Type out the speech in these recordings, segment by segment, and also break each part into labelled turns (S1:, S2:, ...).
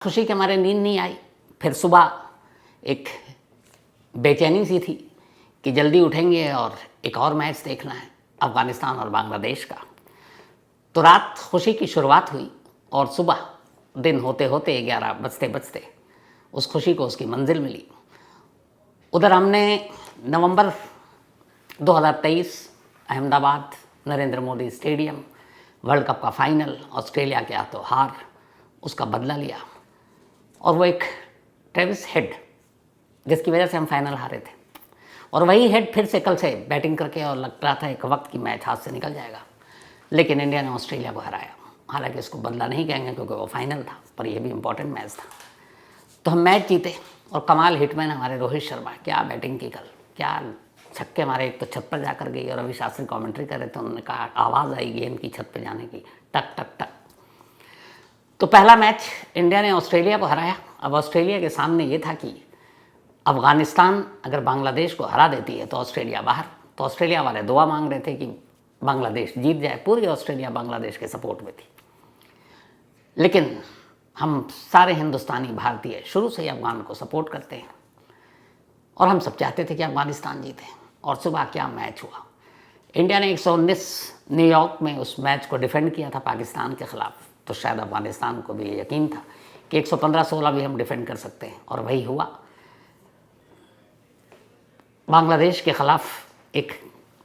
S1: खुशी के हमारे नींद नहीं आई। फिर सुबह एक बेचैनी सी थी कि जल्दी उठेंगे और एक और मैच देखना है, अफ़गानिस्तान और बांग्लादेश का। तो रात खुशी की शुरुआत हुई और सुबह दिन होते होते 11 बजते बजते उस खुशी को उसकी मंजिल मिली। उधर हमने नवंबर 2023 Ahmedabad Narendra Modi stadium world cup का फाइनल, ऑस्ट्रेलिया के हाथों हार, उसका बदला लिया। और वो एक ट्रेविस हेड जिसकी वजह से हम फाइनल हारे थे, और वही हेड फिर से कल से बैटिंग करके, और लग रहा था एक वक्त की मैच हाथ से निकल जाएगा, लेकिन इंडिया ने ऑस्ट्रेलिया को हराया। हालांकि इसको बदला नहीं कहेंगे क्योंकि वो फाइनल था, पर यह भी इम्पोर्टेंट मैच था। तो हम मैच जीते और कमाल हिटमैन हमारे रोहित शर्मा, क्या बैटिंग की कल, क्या छक्के मारे। एक तो छत पर जाकर गई और रवि शास्त्री कमेंट्री कर रहे थे, उन्होंने कहा आवाज़ आई गेंद की छत पर जाने की, टक टक टक। तो पहला मैच इंडिया ने ऑस्ट्रेलिया को हराया। अब ऑस्ट्रेलिया के सामने ये था कि अफ़गानिस्तान अगर बांग्लादेश को हरा देती है तो ऑस्ट्रेलिया बाहर। तो ऑस्ट्रेलिया वाले दुआ मांग रहे थे कि बांग्लादेश जीत जाए। पूरी ऑस्ट्रेलिया बांग्लादेश के सपोर्ट में थी, लेकिन हम सारे हिंदुस्तानी भारतीय शुरू से ही अफ़गान को सपोर्ट करते हैं और हम सब चाहते थे कि अफ़गानिस्तान जीते। और सुबह क्या मैच हुआ। इंडिया ने 119 न्यूयॉर्क में उस मैच को डिफेंड किया था पाकिस्तान के ख़िलाफ़, तो शायद अफ़गानिस्तान को भी ये यकीन था कि 115-16 भी हम डिफेंड कर सकते हैं, और वही हुआ। बांग्लादेश के ख़िलाफ़ एक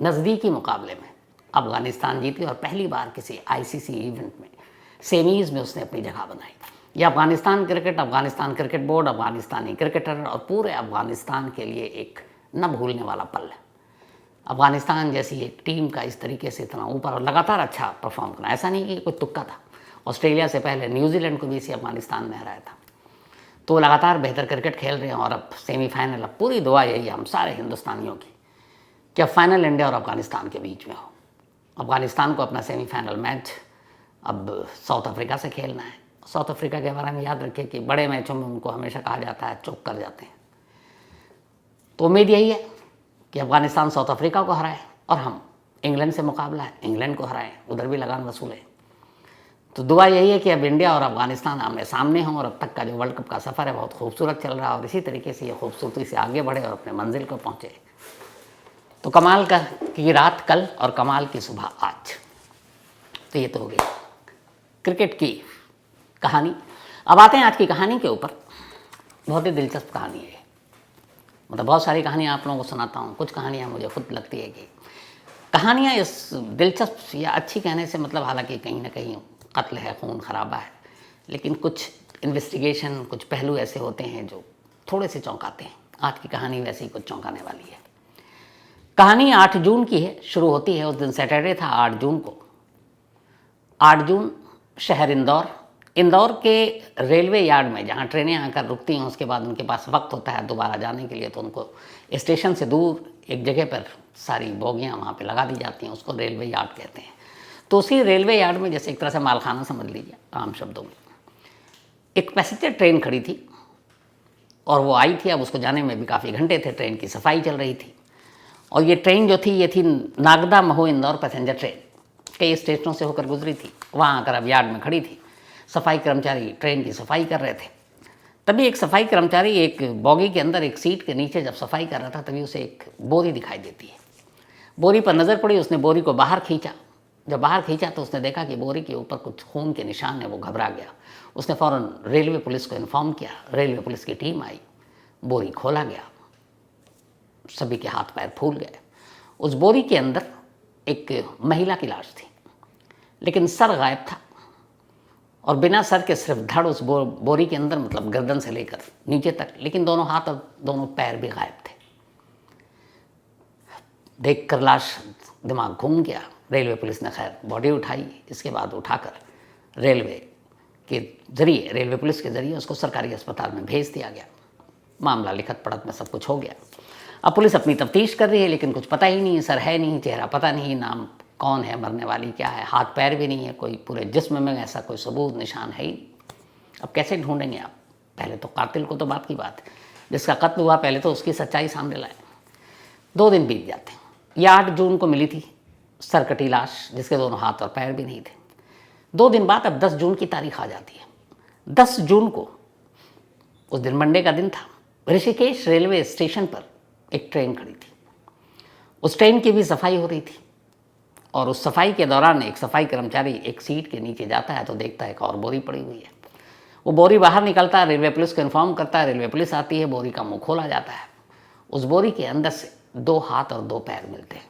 S1: नज़दीकी मुकाबले में अफ़गानिस्तान जीती और पहली बार किसी आईसीसी इवेंट में सेमीज़ में उसने अपनी जगह बनाई। यह Afghanistan cricket, Afghanistan cricket board, Afghanistani cricketer और पूरे अफ़गानिस्तान के लिए एक न भूलने वाला पल है। अफ़गानिस्तान जैसी एक टीम का इस तरीके से इतना ऊपर और लगातार अच्छा परफॉर्म करना, ऐसा नहीं कि कोई तुक्का था। ऑस्ट्रेलिया से पहले न्यूजीलैंड को भी इसी अफ़गानिस्तान ने हराया था। तो लगातार बेहतर क्रिकेट खेल रहे हैं और अब सेमीफाइनल। अब पूरी दुआ यही है हम सारे हिंदुस्तानियों की कि अब फाइनल इंडिया और अफ़गानिस्तान के बीच में हो। अफ़गानिस्तान को अपना सेमीफाइनल मैच अब साउथ अफ्रीका से खेलना है। साउथ अफ्रीका के बारे में याद रखिए कि बड़े मैचों में उनको हमेशा कहा जाता है चौक कर जाते हैं। तो उम्मीद यही है कि अफ़गानिस्तान साउथ अफ्रीका को हराए और हम इंग्लैंड से मुकाबला है, इंग्लैंड को हराएं, उधर भी लगान वसूलें। तो दुआ यही है कि अब इंडिया और अफ़गानिस्तान आमने सामने हों और अब तक का जो वर्ल्ड कप का सफ़र है बहुत खूबसूरत चल रहा है, और इसी तरीके से ये खूबसूरती से आगे बढ़े और अपने मंजिल को पहुँचे। तो कमाल की रात कल और कमाल की सुबह आज। तो ये तो हो गई क्रिकेट की कहानी। अब आते हैं आज की कहानी के ऊपर। बहुत ही दिलचस्प कहानी है। मतलब बहुत सारी कहानियाँ आप लोगों को सुनाता हूँ, कुछ कहानियाँ मुझे खुद लगती है कि कहानियाँ इस दिलचस्प या अच्छी कहने से मतलब, हालांकि कहीं ना कहीं कत्ल है, खून खराबा है, लेकिन कुछ इन्वेस्टिगेशन, कुछ पहलू ऐसे होते हैं जो थोड़े से चौंकाते हैं। आज की कहानी वैसे ही कुछ चौंकाने वाली है। कहानी 8 जून की है, शुरू होती है उस दिन सैटरडे था 8 जून को। 8 जून शहर इंदौर के रेलवे यार्ड में, जहाँ ट्रेनें आकर रुकती हैं, उसके बाद उनके पास वक्त होता है दोबारा जाने के लिए, तो उनको स्टेशन से दूर एक जगह पर सारी बोगियाँ वहाँ पे लगा दी जाती हैं, उसको रेलवे यार्ड कहते हैं। तो उसी रेलवे यार्ड में, जैसे एक तरह से मालखाना समझ लीजिए आम शब्दों में, एक पैसेंजर ट्रेन खड़ी थी और वो आई थी। अब उसको जाने में भी काफ़ी घंटे थे, ट्रेन की सफाई चल रही थी। और ये ट्रेन जो थी, ये थी नागदा महू इंदौर पैसेंजर ट्रेन। कई स्टेशनों से होकर गुजरी थी, वहाँ आकर अब यार्ड में खड़ी थी। सफाई कर्मचारी ट्रेन की सफाई कर रहे थे। तभी एक सफाई कर्मचारी एक बॉगी के अंदर एक सीट के नीचे जब सफाई कर रहा था, तभी उसे एक बोरी दिखाई देती है। बोरी पर नज़र पड़ी, उसने बोरी को बाहर खींचा। जब बाहर खींचा तो उसने देखा कि बोरी के ऊपर कुछ खून के निशान है। वो घबरा गया। उसने फ़ौरन रेलवे पुलिस को इन्फॉर्म किया। रेलवे पुलिस की टीम आई, बोरी खोला गया, सभी के हाथ पैर फूल गए। उस बोरी के अंदर एक महिला की लाश थी, लेकिन सर गायब था, और बिना सर के सिर्फ धड़ उस बोरी के अंदर, मतलब गर्दन से लेकर नीचे तक, लेकिन दोनों हाथ और दोनों पैर भी गायब थे। देखकर लाश दिमाग घूम गया। रेलवे पुलिस ने खैर बॉडी उठाई, इसके बाद उठाकर रेलवे पुलिस के ज़रिए उसको सरकारी अस्पताल में भेज दिया गया। मामला लिखत पढ़त में सब कुछ हो गया। अब पुलिस अपनी तफ्तीश कर रही है, लेकिन कुछ पता ही नहीं है। सर है नहीं, चेहरा पता नहीं, नाम कौन है, मरने वाली क्या है, हाथ पैर भी नहीं है, कोई पूरे जिस्म में ऐसा कोई सबूत निशान है ही। अब कैसे ढूंढेंगे आप? पहले तो कातिल को तो बात की बात, जिसका कत्ल हुआ पहले तो उसकी सच्चाई सामने लाए। 2 दिन बीत जाते हैं। यह 8 जून को मिली थी सरकटी लाश, जिसके दोनों हाथ और पैर भी नहीं थे। 2 दिन बाद अब 10 जून की तारीख आ जाती है। 10 जून को उस दिन मंडे का दिन था। ऋषिकेश रेलवे स्टेशन पर एक ट्रेन खड़ी थी। उस ट्रेन की भी सफाई हो रही थी और उस सफाई के दौरान एक सफाई कर्मचारी एक सीट के नीचे जाता है तो देखता है एक और बोरी पड़ी हुई है। वो बोरी बाहर निकलता है, रेलवे पुलिस को इन्फॉर्म करता है, रेलवे पुलिस आती है, बोरी का मुंह खोला जाता है। उस बोरी के अंदर से 2 हाथ और 2 पैर मिलते हैं।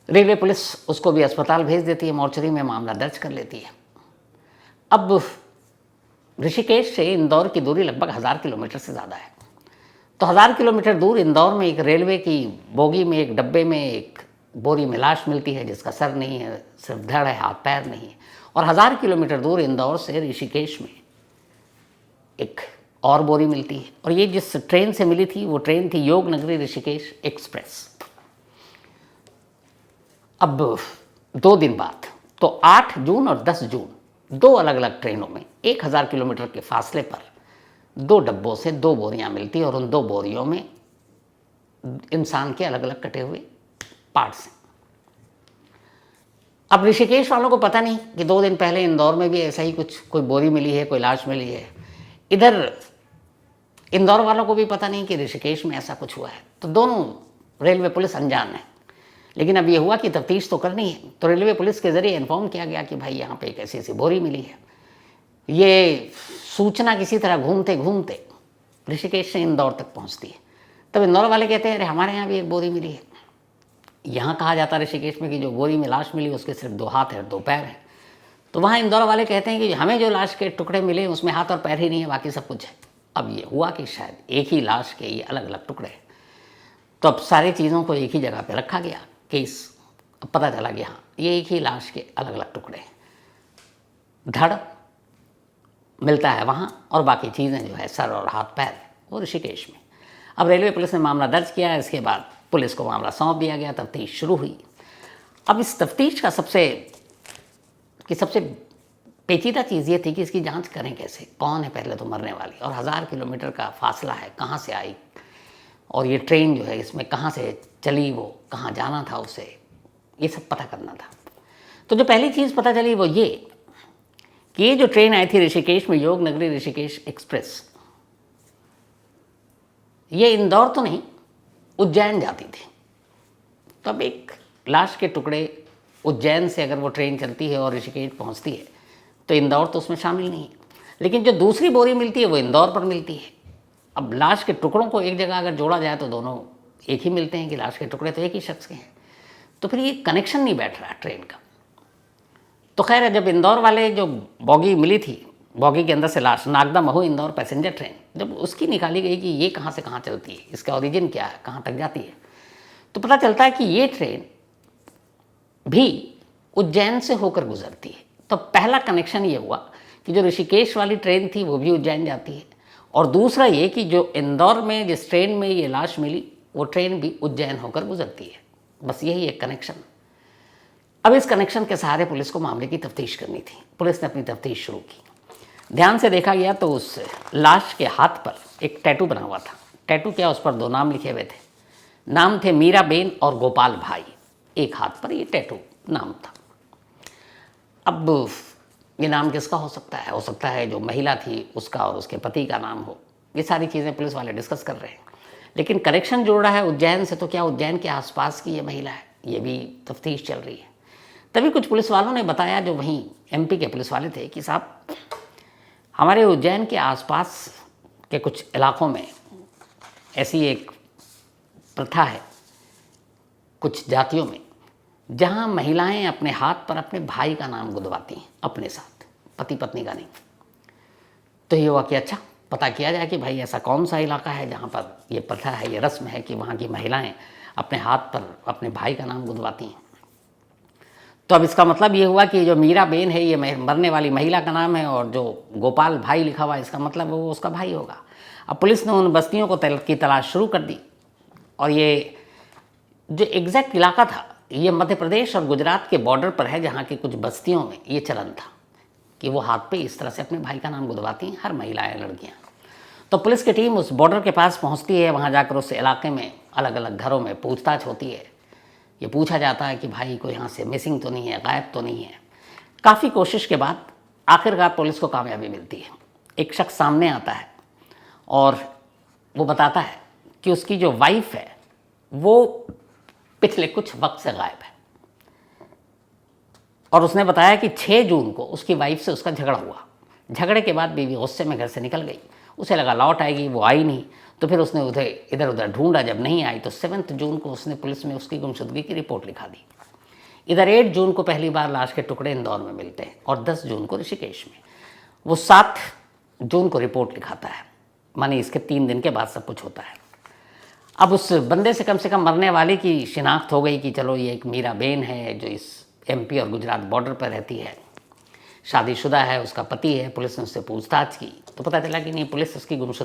S1: रेलवे पुलिस उसको भी अस्पताल भेज देती है, मॉर्चरी में मामला दर्ज कर लेती है। अब ऋषिकेश से इंदौर की दूरी लगभग 1000 किलोमीटर से ज़्यादा है। तो 1000 किलोमीटर दूर इंदौर में एक रेलवे की बोगी में, एक डब्बे में एक बोरी में लाश मिलती है जिसका सर नहीं है, सिर्फ धड़ है, हाथ पैर नहीं है। और 1000 किलोमीटर दूर इंदौर से ऋषिकेश में एक और बोरी मिलती है। और ये जिस ट्रेन से मिली थी वो ट्रेन थी योग नगरी ऋषिकेश एक्सप्रेस। अब 2 दिन बाद तो 8 जून और 10 जून 2 अलग अलग ट्रेनों में 1000 किलोमीटर के फासले पर 2 डब्बों से 2 बोरियां मिलती और उन 2 बोरियों में इंसान के अलग अलग कटे हुए पार्ट्स हैं। अब ऋषिकेश वालों को पता नहीं कि 2 दिन पहले इंदौर में भी ऐसा ही कुछ कोई बोरी मिली है, कोई लाश मिली है। इधर इंदौर वालों को भी पता नहीं कि ऋषिकेश में ऐसा कुछ हुआ है। तो दोनों रेलवे पुलिस अनजान है। लेकिन अब ये हुआ कि तफ्तीश तो करनी है, तो रेलवे पुलिस के ज़रिए इन्फॉर्म किया गया कि भाई यहाँ पे एक ऐसी ऐसी बोरी मिली है। ये सूचना किसी तरह घूमते घूमते ऋषिकेश से इंदौर तक पहुँचती है। तब इंदौर वाले कहते हैं अरे हमारे यहाँ भी एक बोरी मिली है। यहाँ कहा जाता है ऋषिकेश में कि जो बोरी में लाश मिली उसके सिर्फ 2 हाथ है और 2 पैर हैं। तो वहाँ इंदौर वाले कहते हैं कि हमें जो लाश के टुकड़े मिले उसमें हाथ और पैर ही नहीं है, बाकी सब कुछ है। अब ये हुआ कि शायद एक ही लाश के ये अलग अलग टुकड़े हैं। तो अब सारी चीज़ों को एक ही जगह पे रखा गया केस। अब पता चला कि हाँ ये एक ही लाश के अलग अलग टुकड़े हैं। धड़ मिलता है वहाँ और बाकी चीज़ें जो है सर और हाथ पैर वो ऋषिकेश में। अब रेलवे पुलिस ने मामला दर्ज किया। इसके बाद पुलिस को मामला सौंप दिया गया, तफ्तीश शुरू हुई। अब इस तफ्तीश का सबसे पेचीदा चीज़ ये थी कि इसकी जांच करें कैसे, कौन है पहले तो मरने वाली, और 1000 किलोमीटर का फासला है, कहाँ से आई और ये ट्रेन जो है इसमें कहाँ से चली, वो कहाँ जाना था उसे, ये सब पता करना था। तो जो पहली चीज़ पता चली वो ये कि ये जो ट्रेन आई थी ऋषिकेश में, योग नगरी ऋषिकेश एक्सप्रेस, ये इंदौर तो नहीं उज्जैन जाती थी। तब एक लाश के टुकड़े उज्जैन से अगर वो ट्रेन चलती है और ऋषिकेश पहुंचती है तो इंदौर तो उसमें शामिल नहीं है। लेकिन जो दूसरी बोरी मिलती है वो इंदौर पर मिलती है। अब लाश के टुकड़ों को एक जगह अगर जोड़ा जाए तो दोनों एक ही मिलते हैं कि लाश के टुकड़े तो एक ही शख्स के हैं। तो फिर ये कनेक्शन नहीं बैठ रहा ट्रेन का। तो खैर जब इंदौर वाले जो बॉगी मिली थी, बॉगी के अंदर से लाश, नागदा महू इंदौर पैसेंजर ट्रेन, जब उसकी निकाली गई कि ये कहाँ से कहाँ चलती है, इसका ओरिजिन क्या है, कहाँ तक जाती है, तो पता चलता है कि ये ट्रेन भी उज्जैन से होकर गुजरती है। तो पहला कनेक्शन ये हुआ कि जो ऋषिकेश वाली ट्रेन थी वो भी उज्जैन जाती है, और दूसरा ये कि जो इंदौर में जिस ट्रेन में ये लाश मिली वो ट्रेन भी उज्जैन होकर गुजरती है। बस यही एक कनेक्शन। अब इस कनेक्शन के सहारे पुलिस को मामले की तफ्तीश करनी थी। पुलिस ने अपनी तफ्तीश शुरू की। ध्यान से देखा गया तो उस लाश के हाथ पर एक टैटू बना हुआ था। टैटू क्या, उस पर 2 नाम लिखे हुए थे। नाम थे मीराबेन और गोपाल भाई। एक हाथ पर ये टैटू नाम था। अब ये नाम किसका हो सकता है? हो सकता है जो महिला थी उसका और उसके पति का नाम हो। ये सारी चीज़ें पुलिस वाले डिस्कस कर रहे हैं। लेकिन कनेक्शन जोड़ रहा है उज्जैन से, तो क्या उज्जैन के आसपास की ये महिला है? ये भी तफ्तीश चल रही है। तभी कुछ पुलिस वालों ने बताया, जो वहीं एमपी के पुलिस वाले थे, कि साहब हमारे उज्जैन के आसपास के कुछ इलाकों में ऐसी एक प्रथा है कुछ जातियों में, जहाँ महिलाएं अपने हाथ पर अपने भाई का नाम गुदवाती हैं अपने साथ, पति पत्नी का नहीं। तो ये हुआ कि अच्छा पता किया जाए कि भाई ऐसा कौन सा इलाका है जहाँ पर ये प्रथा है, ये रस्म है कि वहाँ की महिलाएं अपने हाथ पर अपने भाई का नाम गुदवाती हैं। तो अब इसका मतलब ये हुआ कि जो मीराबेन है ये मरने वाली महिला का नाम है, और जो गोपाल भाई लिखा हुआ है इसका मतलब वो उसका भाई होगा। अब पुलिस ने उन बस्तियों को की तलाश शुरू कर दी, और ये जो एग्जैक्ट इलाका था ये मध्य प्रदेश और गुजरात के बॉर्डर पर है, जहाँ की कुछ बस्तियों में ये चलन था कि वो हाथ पे इस तरह से अपने भाई का नाम गुदवाती हैं, हर महिलाएं, लड़कियाँ। तो पुलिस की टीम उस बॉर्डर के पास पहुँचती है। वहाँ जाकर उस इलाके में अलग अलग घरों में पूछताछ होती है। ये पूछा जाता है कि भाई कोई यहाँ से मिसिंग तो नहीं है, गायब तो नहीं है। काफ़ी कोशिश के बाद आखिरकार पुलिस को कामयाबी मिलती है। एक शख्स सामने आता है और वो बताता है कि उसकी जो वाइफ है वो पिछले कुछ वक्त से गायब है, और उसने बताया कि 6 जून को उसकी वाइफ से उसका झगड़ा हुआ। झगड़े के बाद बीवी गुस्से में घर से निकल गई। उसे लगा लौट आएगी, वो आई नहीं, तो फिर उसने उसे इधर उधर ढूंढा। जब नहीं आई तो 7 जून को उसने पुलिस में उसकी गुमशुदगी की रिपोर्ट लिखा दी। इधर 8 जून को पहली बार लाश के टुकड़े इंदौर में मिलते हैं और 10 जून को ऋषिकेश में। वो 7 जून को रिपोर्ट लिखाता है, माने इसके 3 दिन के बाद सब कुछ होता है। अब उस बंदे से कम मरने वाले की शिनाख्त हो गई कि चलो ये एक मीरा बेन है जो इस MP और गुजरात बॉर्डर पर रहती है, शादीशुदा है, उसका पति है। पुलिस ने उससे पूछताछ की तो पता चला कि नहीं, पुलिस उसकी गुमशुदगी